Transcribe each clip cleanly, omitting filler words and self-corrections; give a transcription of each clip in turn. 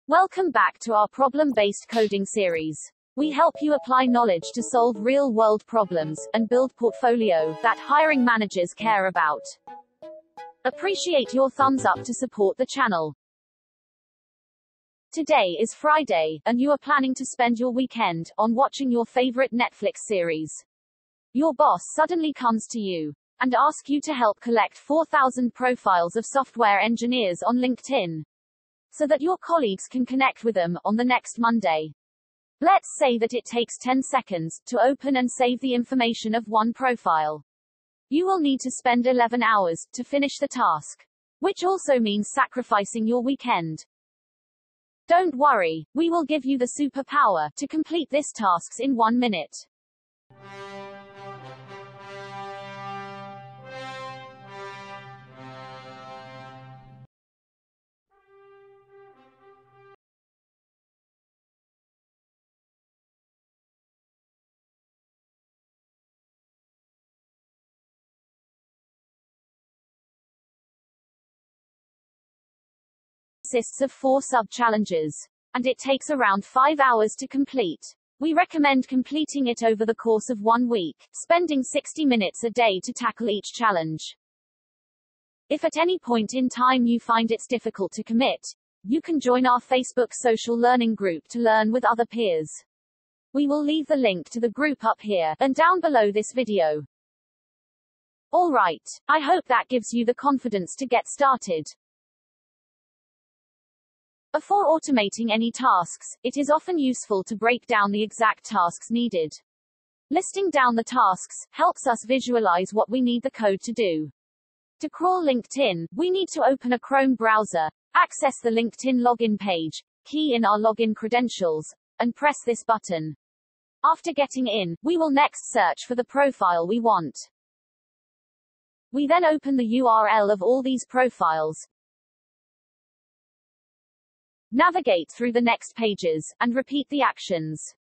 Welcome back to our problem-based coding series. We help you apply knowledge to solve real-world problems and build portfolio that hiring managers care about. Appreciate your thumbs up to support the channel. Today is Friday, and you are planning to spend your weekend on watching your favorite Netflix series. Your boss suddenly comes to you and asks you to help collect 4,000 profiles of software engineers on LinkedIn, so that your colleagues can connect with them on the next Monday. Let's say that it takes 10 seconds to open and save the information of one profile. You will need to spend 11 hours to finish the task, which also means sacrificing your weekend. Don't worry, we will give you the superpower to complete this task in 1 minute. Consists of 4 sub-challenges, and it takes around 5 hours to complete. We recommend completing it over the course of 1 week, spending 60 minutes a day to tackle each challenge. If at any point in time you find it's difficult to commit, you can join our Facebook social learning group to learn with other peers. We will leave the link to the group up here and down below this video. Alright, I hope that gives you the confidence to get started. Before automating any tasks, it is often useful to break down the exact tasks needed. Listing down the tasks helps us visualize what we need the code to do. To crawl LinkedIn, we need to open a Chrome browser, access the LinkedIn login page, key in our login credentials, and press this button. After getting in, we will next search for the profile we want. We then open the URL of all these profiles, navigate through the next pages, and repeat the actions.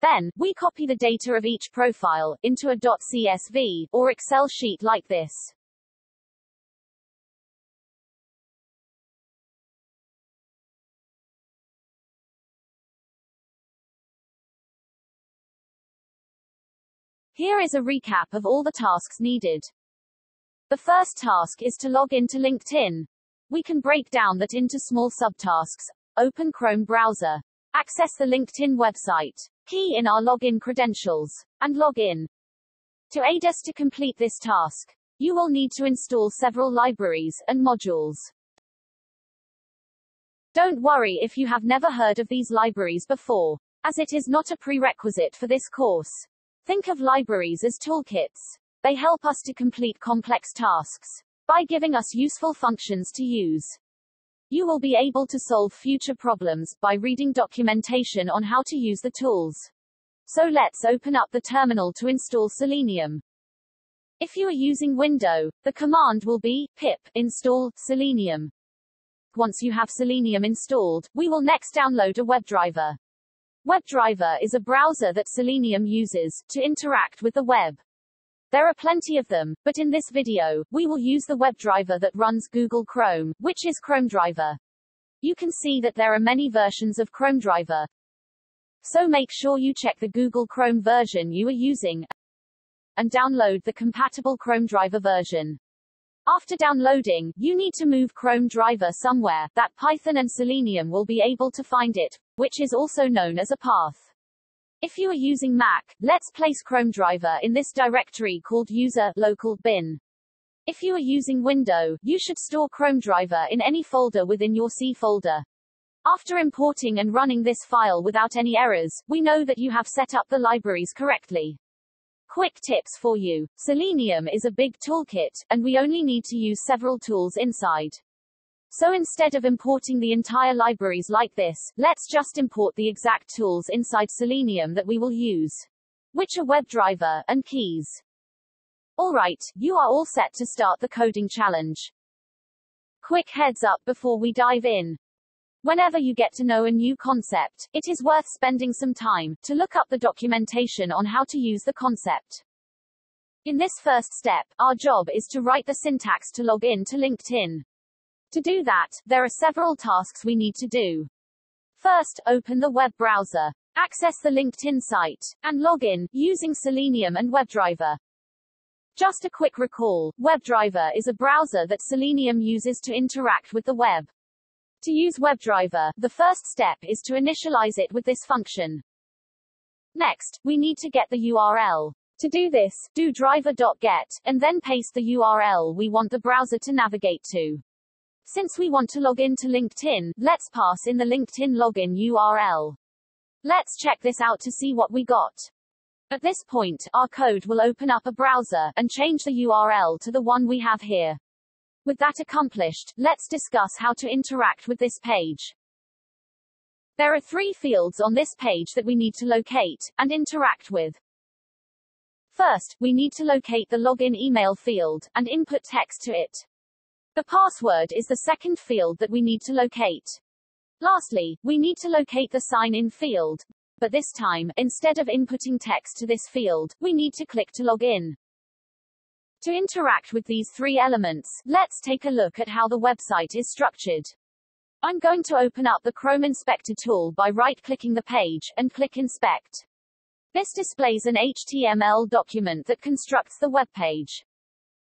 Then, we copy the data of each profile into a .csv or Excel sheet like this. Here is a recap of all the tasks needed. The first task is to log into LinkedIn. We can break down that into small subtasks. Open Chrome browser, access the LinkedIn website, key in our login credentials, and log in. To aid us to complete this task, you will need to install several libraries and modules. Don't worry if you have never heard of these libraries before, as it is not a prerequisite for this course. Think of libraries as toolkits. They help us to complete complex tasks by giving us useful functions to use. You will be able to solve future problems by reading documentation on how to use the tools. So let's open up the terminal to install Selenium. If you are using Windows, the command will be pip install Selenium. Once you have Selenium installed, we will next download a WebDriver. WebDriver is a browser that Selenium uses to interact with the web. There are plenty of them, but in this video, we will use the WebDriver that runs Google Chrome, which is Chromedriver. You can see that there are many versions of Chromedriver, so make sure you check the Google Chrome version you are using and download the compatible Chromedriver version. After downloading, you need to move Chromedriver somewhere that Python and Selenium will be able to find it, which is also known as a path. If you are using Mac, let's place Chromedriver in this directory called user local bin. If you are using Windows, you should store Chromedriver in any folder within your C folder. After importing and running this file without any errors, we know that you have set up the libraries correctly. Quick tips for you. Selenium is a big toolkit, and we only need to use several tools inside. So instead of importing the entire libraries like this, let's just import the exact tools inside Selenium that we will use, which are WebDriver and keys. Alright, you are all set to start the coding challenge. Quick heads up before we dive in. Whenever you get to know a new concept, it is worth spending some time to look up the documentation on how to use the concept. In this first step, our job is to write the syntax to log in to LinkedIn. To do that, there are several tasks we need to do. First, open the web browser. Access the LinkedIn site, and log in, using Selenium and WebDriver. Just a quick recall, WebDriver is a browser that Selenium uses to interact with the web. To use WebDriver, the first step is to initialize it with this function. Next, we need to get the URL. To do this, do driver.get, and then paste the URL we want the browser to navigate to. Since we want to log in to LinkedIn, let's pass in the LinkedIn login URL. Let's check this out to see what we got. At this point, our code will open up a browser, and change the URL to the one we have here. With that accomplished, let's discuss how to interact with this page. There are 3 fields on this page that we need to locate, and interact with. First, we need to locate the login email field, and input text to it. The password is the second field that we need to locate. Lastly, we need to locate the sign-in field. But this time, instead of inputting text to this field, we need to click to log in. To interact with these 3 elements, let's take a look at how the website is structured. I'm going to open up the Chrome Inspector tool by right-clicking the page, and click Inspect. This displays an HTML document that constructs the web page.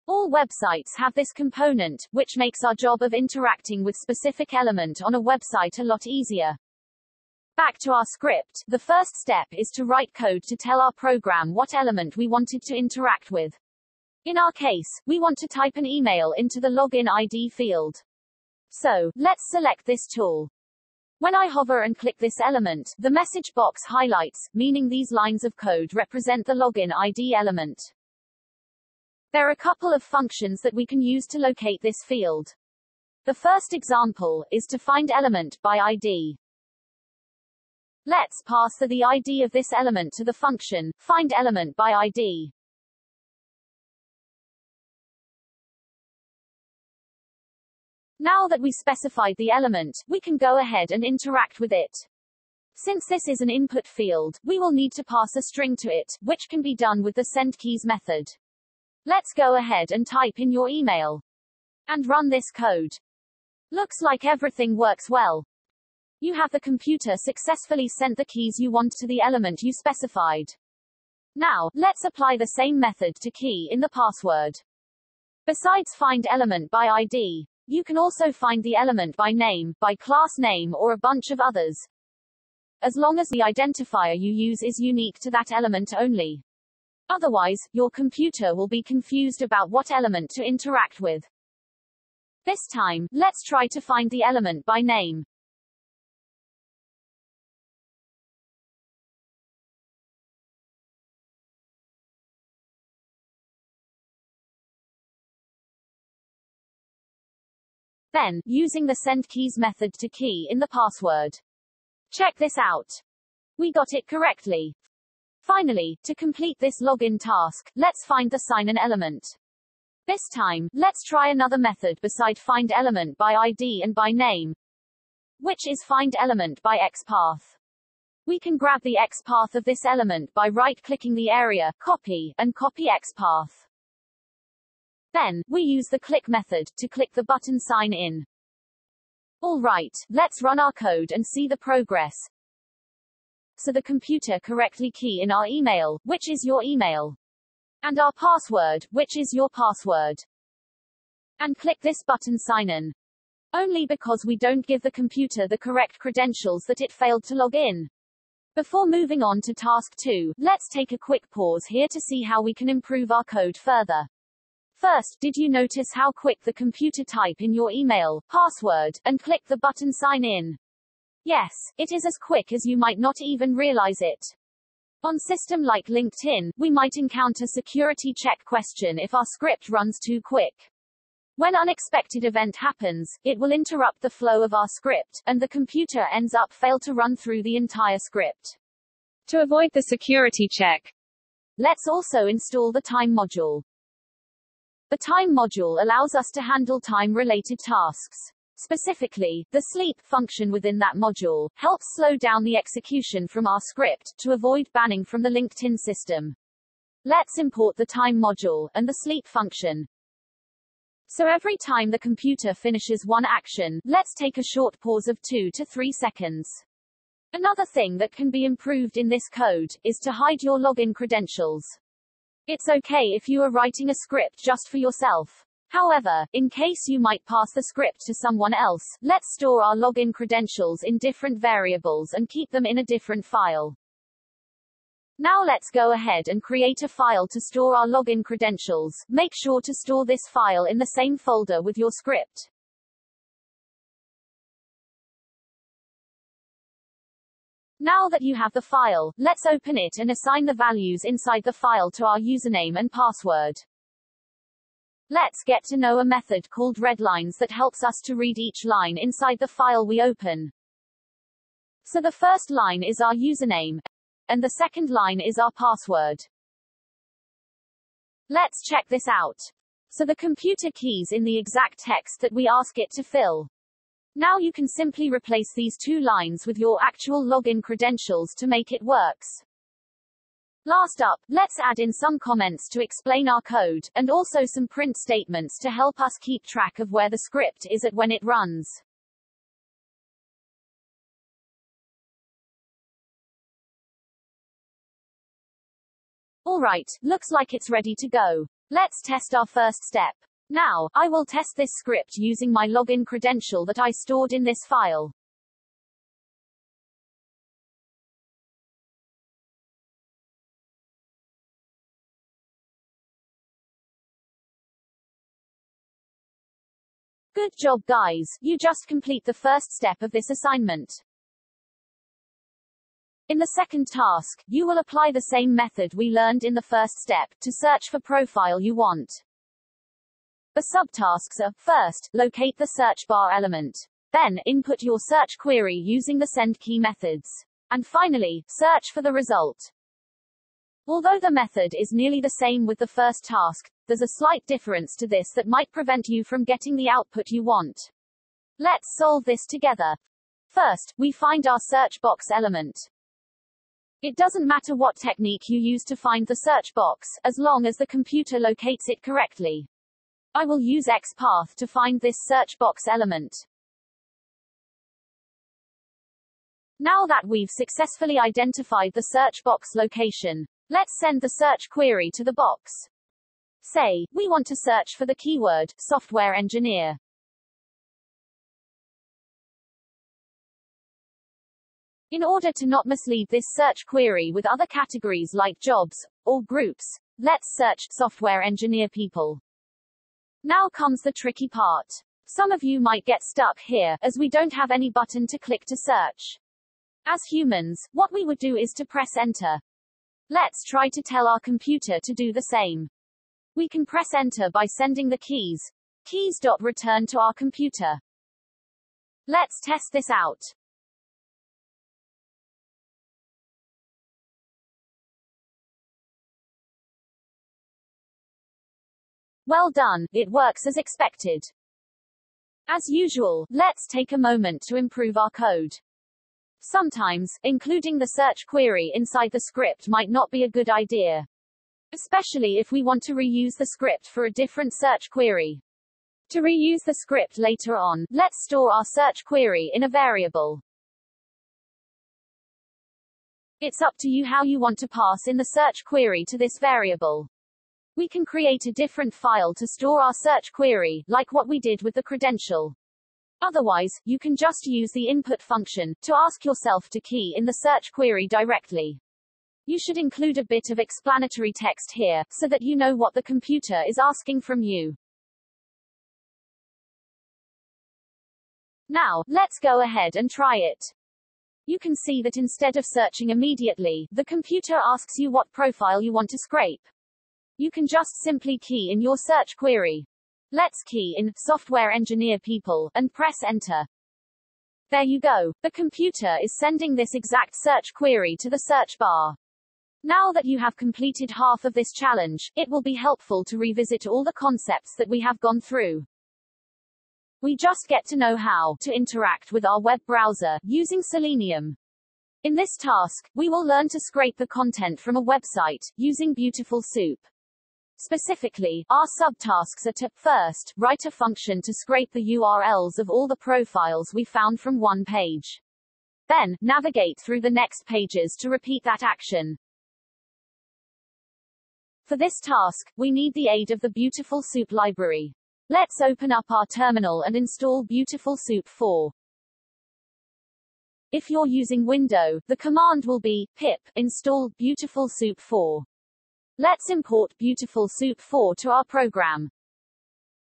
All websites have this component, which makes our job of interacting with specific element on a website a lot easier. Back to our script, the first step is to write code to tell our program what element we wanted to interact with. In our case, we want to type an email into the login ID field. So, let's select this tool. When I hover and click this element, the message box highlights, meaning these lines of code represent the login ID element. There are a couple of functions that we can use to locate this field. The first example is to find element by ID. Let's pass the ID of this element to the function, find element by ID. Now that we specified the element, we can go ahead and interact with it. Since this is an input field, we will need to pass a string to it, which can be done with the sendKeys method. Let's go ahead and type in your email. And run this code. Looks like everything works well. You have the computer successfully sent the keys you want to the element you specified. Now, let's apply the same method to key in the password. Besides find element by ID, you can also find the element by name, by class name or a bunch of others. As long as the identifier you use is unique to that element only. Otherwise, your computer will be confused about what element to interact with. This time, let's try to find the element by name. Then, using the sendKeys method to key in the password. Check this out. We got it correctly. Finally, to complete this login task, let's find the sign-in element. This time, let's try another method beside find element by ID and by name, which is find element by XPath. We can grab the XPath of this element by right-clicking the area, copy, and copy XPath. Then, we use the click method to click the button sign in. Alright, let's run our code and see the progress. So the computer correctly key in our email, which is your email. And our password, which is your password. And click this button sign in. Only because we don't give the computer the correct credentials that it failed to log in. Before moving on to task 2, let's take a quick pause here to see how we can improve our code further. First, did you notice how quick the computer type in your email, password, and click the button sign in? Yes, it is as quick as you might not even realize it. On system like LinkedIn, we might encounter security check question if our script runs too quick. When unexpected event happens, it will interrupt the flow of our script, and the computer ends up fail to run through the entire script. To avoid the security check, let's also install the time module. The time module allows us to handle time-related tasks. Specifically, the sleep function within that module helps slow down the execution from our script to avoid banning from the LinkedIn system. Let's import the time module and the sleep function. So every time the computer finishes one action, let's take a short pause of 2 to 3 seconds. Another thing that can be improved in this code is to hide your login credentials. It's okay if you are writing a script just for yourself. However, in case you might pass the script to someone else, let's store our login credentials in different variables and keep them in a different file. Now let's go ahead and create a file to store our login credentials. Make sure to store this file in the same folder with your script. Now that you have the file, let's open it and assign the values inside the file to our username and password. Let's get to know a method called readlines that helps us to read each line inside the file we open. So the first line is our username, and the second line is our password. Let's check this out. So the computer keys in the exact text that we ask it to fill. Now you can simply replace these two lines with your actual login credentials to make it works. Last up, let's add in some comments to explain our code, and also some print statements to help us keep track of where the script is at when it runs. Alright, looks like it's ready to go. Let's test our first step. Now, I will test this script using my login credential that I stored in this file. Good job guys, you just complete the first step of this assignment. In the second task, you will apply the same method we learned in the first step, to search for profile you want. The subtasks are, first, locate the search bar element. Then, input your search query using the send key methods. And finally, search for the result. Although the method is nearly the same with the first task, there's a slight difference to this that might prevent you from getting the output you want. Let's solve this together. First, we find our search box element. It doesn't matter what technique you use to find the search box, as long as the computer locates it correctly. I will use XPath to find this search box element. Now that we've successfully identified the search box location, let's send the search query to the box. Say, we want to search for the keyword, software engineer. In order to not mislead this search query with other categories like jobs, or groups, let's search software engineer people. Now comes the tricky part. Some of you might get stuck here, as we don't have any button to click to search. As humans, what we would do is to press enter. Let's try to tell our computer to do the same. We can press enter by sending the keys.return to our computer. Let's test this out. Well done, it works as expected. As usual, let's take a moment to improve our code. Sometimes, including the search query inside the script might not be a good idea. Especially if we want to reuse the script for a different search query. To reuse the script later on, let's store our search query in a variable. It's up to you how you want to pass in the search query to this variable. We can create a different file to store our search query, like what we did with the credential. Otherwise, you can just use the input function to ask yourself to key in the search query directly. You should include a bit of explanatory text here, so that you know what the computer is asking from you. Now, let's go ahead and try it. You can see that instead of searching immediately, the computer asks you what profile you want to scrape. You can just simply key in your search query. Let's key in software engineer people and press enter. There you go. The computer is sending this exact search query to the search bar. Now that you have completed half of this challenge, it will be helpful to revisit all the concepts that we have gone through. We just get to know how to interact with our web browser using Selenium. In this task, we will learn to scrape the content from a website using Beautiful Soup. Specifically, our subtasks are to, first, write a function to scrape the URLs of all the profiles we found from one page. Then, navigate through the next pages to repeat that action. For this task, we need the aid of the Beautiful Soup library. Let's open up our terminal and install Beautiful Soup 4. If you're using Windows, the command will be pip install Beautiful Soup 4. Let's import Beautiful Soup 4 to our program.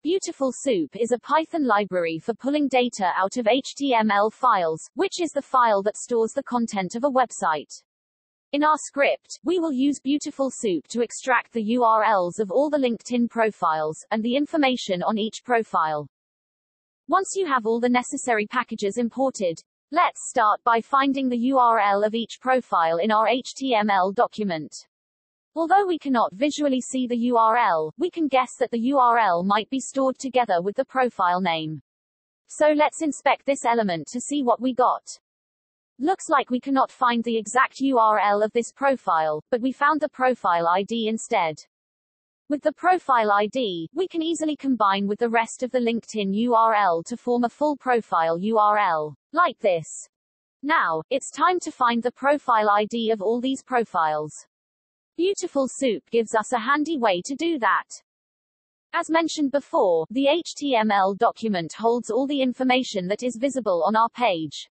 Beautiful Soup is a Python library for pulling data out of HTML files, which is the file that stores the content of a website. In our script, we will use Beautiful Soup to extract the URLs of all the LinkedIn profiles, and the information on each profile. Once you have all the necessary packages imported, let's start by finding the URL of each profile in our HTML document. Although we cannot visually see the URL, we can guess that the URL might be stored together with the profile name. So let's inspect this element to see what we got. Looks like we cannot find the exact URL of this profile, but we found the profile ID instead. With the profile ID, we can easily combine with the rest of the LinkedIn URL to form a full profile URL, like this. Now, it's time to find the profile ID of all these profiles. Beautiful Soup gives us a handy way to do that. As mentioned before, the HTML document holds all the information that is visible on our page.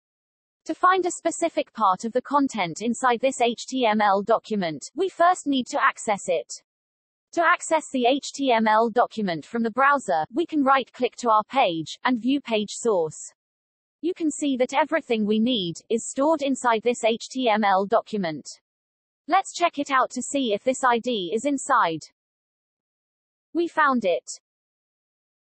To find a specific part of the content inside this HTML document, we first need to access it. To access the HTML document from the browser, we can right-click to our page, and view page source. You can see that everything we need is stored inside this HTML document. Let's check it out to see if this ID is inside. We found it.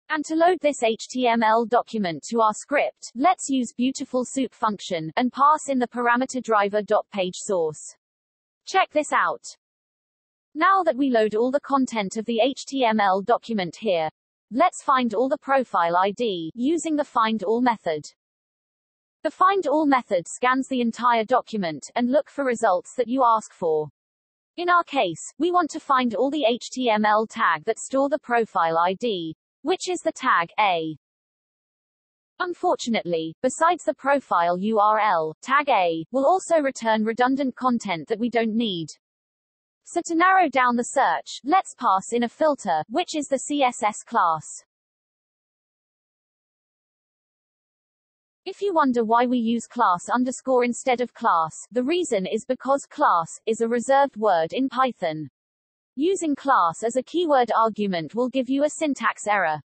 And to load this HTML document to our script, let's use Beautiful Soup function, and pass in the parameter driver.pageSource. Check this out. Now that we load all the content of the HTML document here, let's find all the profile ID, using the findAll method. The findAll method scans the entire document, and look for results that you ask for. In our case, we want to find all the HTML tag that store the profile ID, which is the tag A. Unfortunately, besides the profile URL, tag A will also return redundant content that we don't need. So to narrow down the search, let's pass in a filter, which is the CSS class. If you wonder why we use class underscore instead of class, the reason is because class is a reserved word in Python. Using class as a keyword argument will give you a syntax error.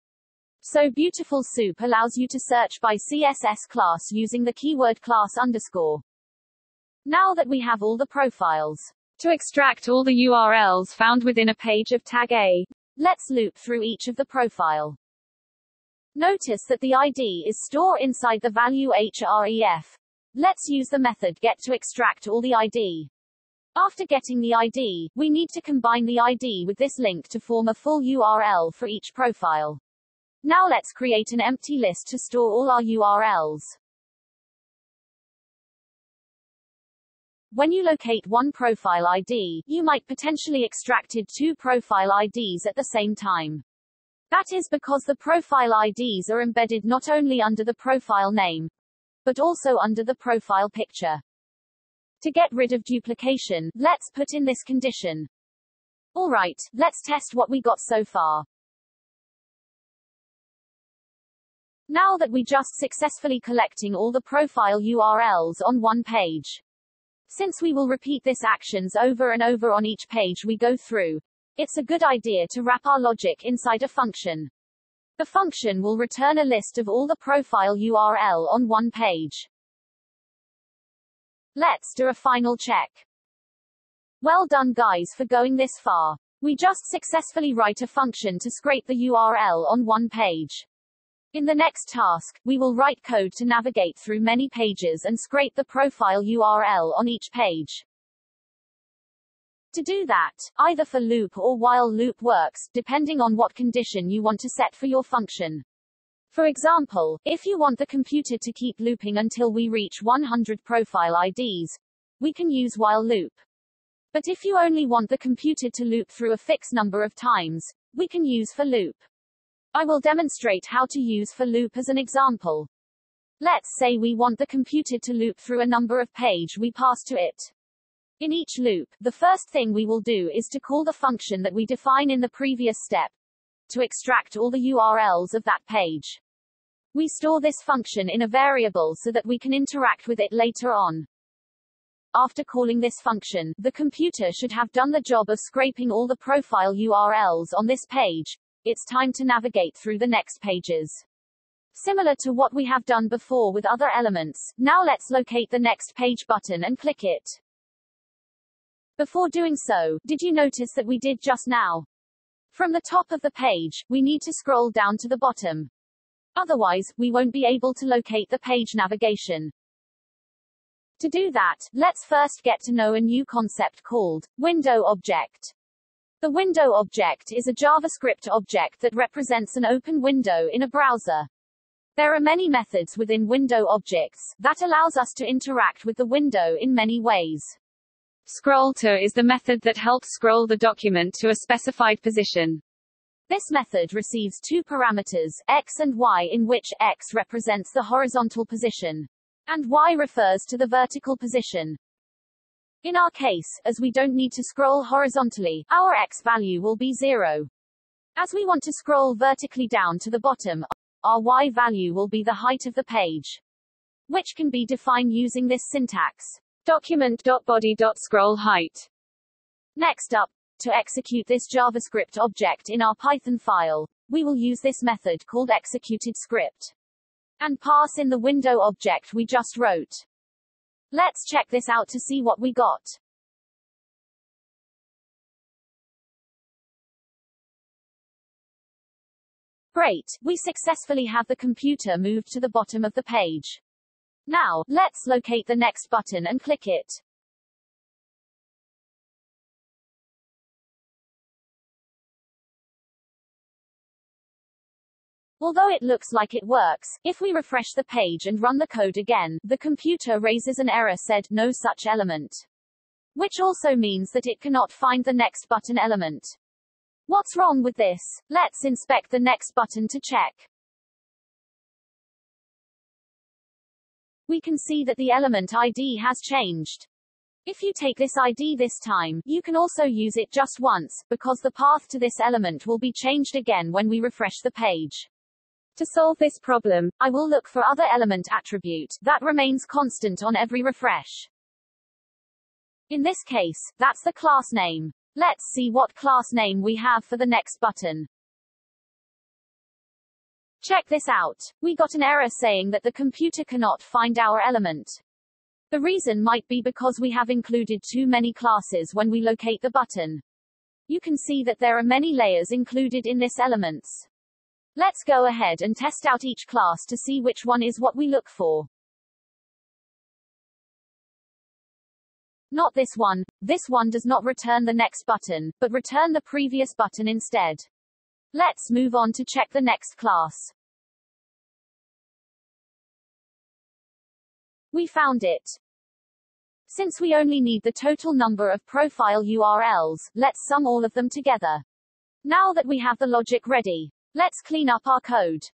So Beautiful Soup allows you to search by CSS class using the keyword class underscore. Now that we have all the profiles, to extract all the URLs found within a page of tag A, let's loop through each of the profile. Notice that the ID is stored inside the value href. Let's use the method get to extract all the ID. After getting the ID, we need to combine the ID with this link to form a full URL for each profile. Now let's create an empty list to store all our URLs. When you locate one profile ID, you might potentially extracted two profile IDs at the same time. That is because the profile IDs are embedded not only under the profile name, but also under the profile picture. To get rid of duplication, let's put in this condition. Alright, let's test what we got so far. Now that we just successfully collecting all the profile URLs on one page. Since we will repeat this actions over and over on each page we go through, it's a good idea to wrap our logic inside a function. The function will return a list of all the profile URL on one page. Let's do a final check. Well done guys for going this far. We just successfully write a function to scrape the URL on one page. In the next task, we will write code to navigate through many pages and scrape the profile URL on each page. To do that, either for loop or while loop works, depending on what condition you want to set for your function. For example, if you want the computer to keep looping until we reach 100 profile IDs, we can use while loop. But if you only want the computer to loop through a fixed number of times, we can use for loop. I will demonstrate how to use for loop as an example. Let's say we want the computer to loop through a number of pages we pass to it. In each loop, the first thing we will do is to call the function that we define in the previous step, to extract all the URLs of that page. We store this function in a variable so that we can interact with it later on. After calling this function, the computer should have done the job of scraping all the profile URLs on this page. It's time to navigate through the next pages. Similar to what we have done before with other elements, now let's locate the next page button and click it. Before doing so, did you notice that we did just now? From the top of the page, we need to scroll down to the bottom. Otherwise, we won't be able to locate the page navigation. To do that, let's first get to know a new concept called window object. The window object is a JavaScript object that represents an open window in a browser. There are many methods within window objects that allows us to interact with the window in many ways. Scroll to is the method that helps scroll the document to a specified position. This method receives two parameters, x and y, in which x represents the horizontal position, and y refers to the vertical position. In our case, as we don't need to scroll horizontally, our x value will be 0. As we want to scroll vertically down to the bottom, our y value will be the height of the page, which can be defined using this syntax. Document.body.scrollHeight. Next up, to execute this JavaScript object in our Python file, we will use this method called executedScript and pass in the window object we just wrote. Let's check this out to see what we got. Great, we successfully have the computer moved to the bottom of the page. Now, let's locate the next button and click it. Although it looks like it works, if we refresh the page and run the code again, the computer raises an error said, no such element. Which also means that it cannot find the next button element. What's wrong with this? Let's inspect the next button to check. We can see that the element ID has changed. If you take this ID this time, you can also use it just once, because the path to this element will be changed again when we refresh the page. To solve this problem, I will look for other element attribute that remains constant on every refresh. In this case, that's the class name. Let's see what class name we have for the next button. Check this out. We got an error saying that the computer cannot find our element. The reason might be because we have included too many classes when we locate the button. You can see that there are many layers included in this elements. Let's go ahead and test out each class to see which one is what we look for. Not this one. This one does not return the next button, but return the previous button instead. Let's move on to check the next class. We found it. Since we only need the total number of profile URLs, let's sum all of them together. Now that we have the logic ready, let's clean up our code.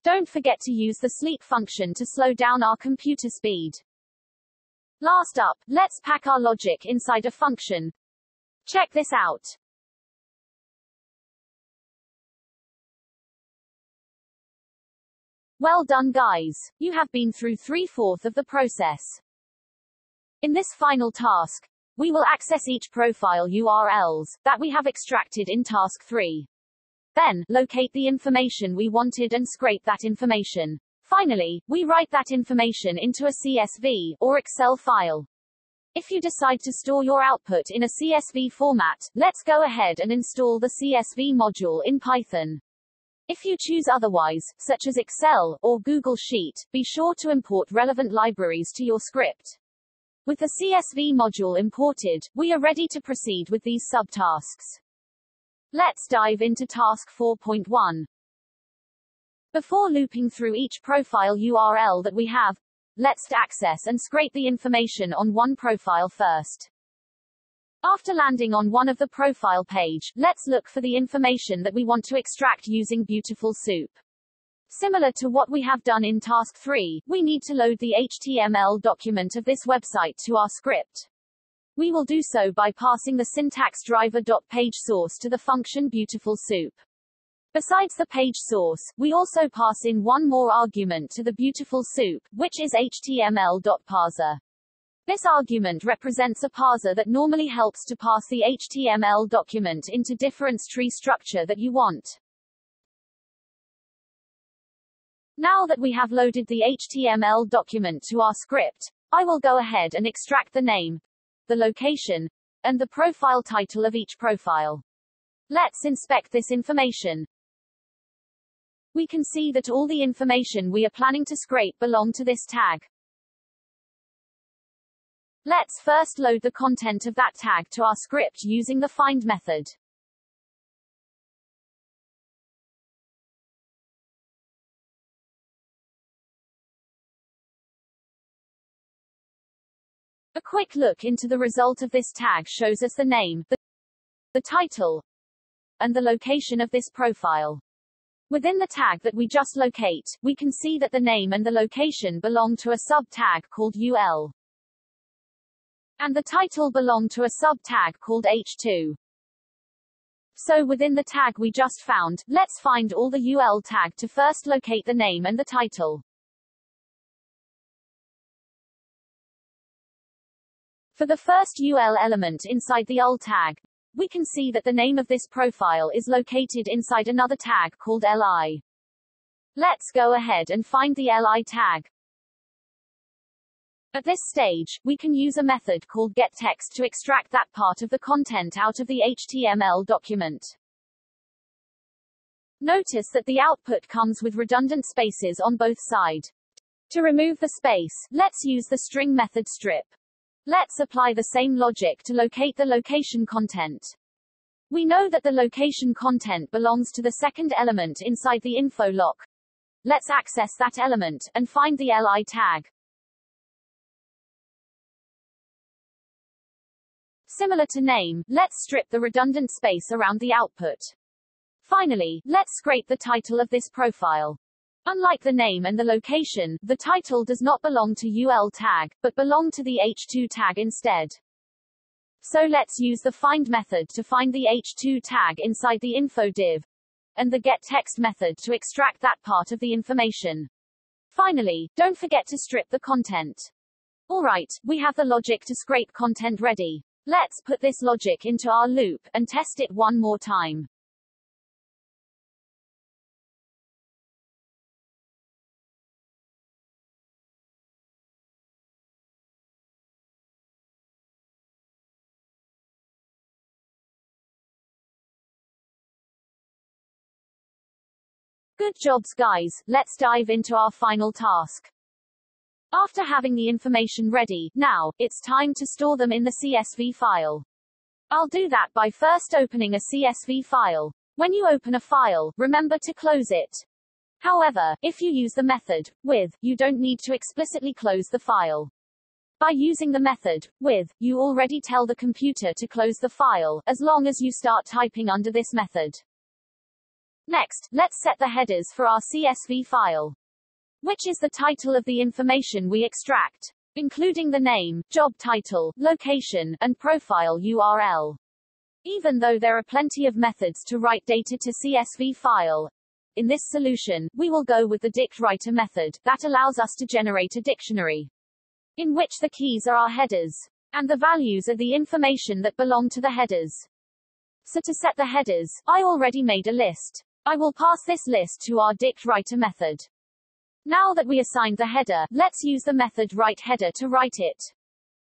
Don't forget to use the sleep function to slow down our computer speed. Last up, let's pack our logic inside a function. Check this out. Well done guys. You have been through 3/4 of the process. In this final task, we will access each profile URLs that we have extracted in task 3. Then, locate the information we wanted and scrape that information. Finally, we write that information into a CSV or Excel file. If you decide to store your output in a CSV format, let's go ahead and install the CSV module in Python. If you choose otherwise, such as Excel or Google Sheet, be sure to import relevant libraries to your script. With the CSV module imported, we are ready to proceed with these subtasks. Let's dive into task 4.1. Before looping through each profile URL that we have, let's access and scrape the information on one profile first. After landing on one of the profile page, let's look for the information that we want to extract using Beautiful Soup. Similar to what we have done in Task 3, we need to load the HTML document of this website to our script. We will do so by passing the syntax driver.pageSource to the function Beautiful Soup. Besides the page source, we also pass in one more argument to the Beautiful Soup, which is html.parser. This argument represents a parser that normally helps to parse the HTML document into different tree structure that you want. Now that we have loaded the HTML document to our script, I will go ahead and extract the name, the location, and the profile title of each profile. Let's inspect this information. We can see that all the information we are planning to scrape belong to this tag. Let's first load the content of that tag to our script using the find method. A quick look into the result of this tag shows us the name, the title, and the location of this profile. Within the tag that we just locate, we can see that the name and the location belong to a sub-tag called UL. And the title belong to a sub-tag called H2. So within the tag we just found, let's find all the UL tag to first locate the name and the title. For the first UL element inside the UL tag, we can see that the name of this profile is located inside another tag called LI. Let's go ahead and find the LI tag. At this stage, we can use a method called getText to extract that part of the content out of the HTML document. Notice that the output comes with redundant spaces on both sides. To remove the space, let's use the string method strip. Let's apply the same logic to locate the location content. We know that the location content belongs to the second element inside the info lock. Let's access that element and find the LI tag. Similar to name, let's strip the redundant space around the output. Finally, let's scrape the title of this profile. Unlike the name and the location, the title does not belong to UL tag, but belong to the H2 tag instead. So let's use the find method to find the H2 tag inside the info div, and the getText method to extract that part of the information. Finally, don't forget to strip the content. Alright, we have the logic to scrape content ready. Let's put this logic into our loop, and test it one more time. Good jobs guys, let's dive into our final task. After having the information ready, now, it's time to store them in the CSV file. I'll do that by first opening a CSV file. When you open a file, remember to close it. However, if you use the method, with, you don't need to explicitly close the file. By using the method, with, you already tell the computer to close the file, as long as you start typing under this method. Next, let's set the headers for our CSV file, which is the title of the information we extract, including the name, job title, location, and profile URL. Even though there are plenty of methods to write data to CSV file, in this solution, we will go with the dictWriter method, that allows us to generate a dictionary, in which the keys are our headers, and the values are the information that belong to the headers. So to set the headers, I already made a list. I will pass this list to our dictWriter method. Now that we assigned the header, let's use the method writeHeader to write it.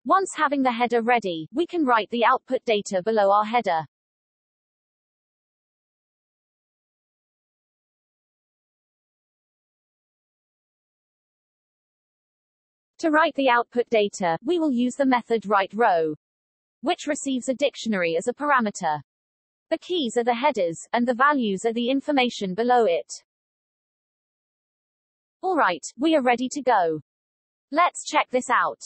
Once having the header ready, we can write the output data below our header. To write the output data, we will use the method writeRow, which receives a dictionary as a parameter. The keys are the headers, and the values are the information below it. Alright, we are ready to go. Let's check this out.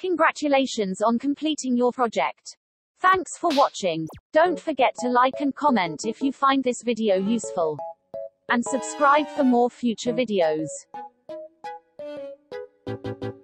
Congratulations on completing your project. Thanks for watching. Don't forget to like and comment if you find this video useful. And subscribe for more future videos.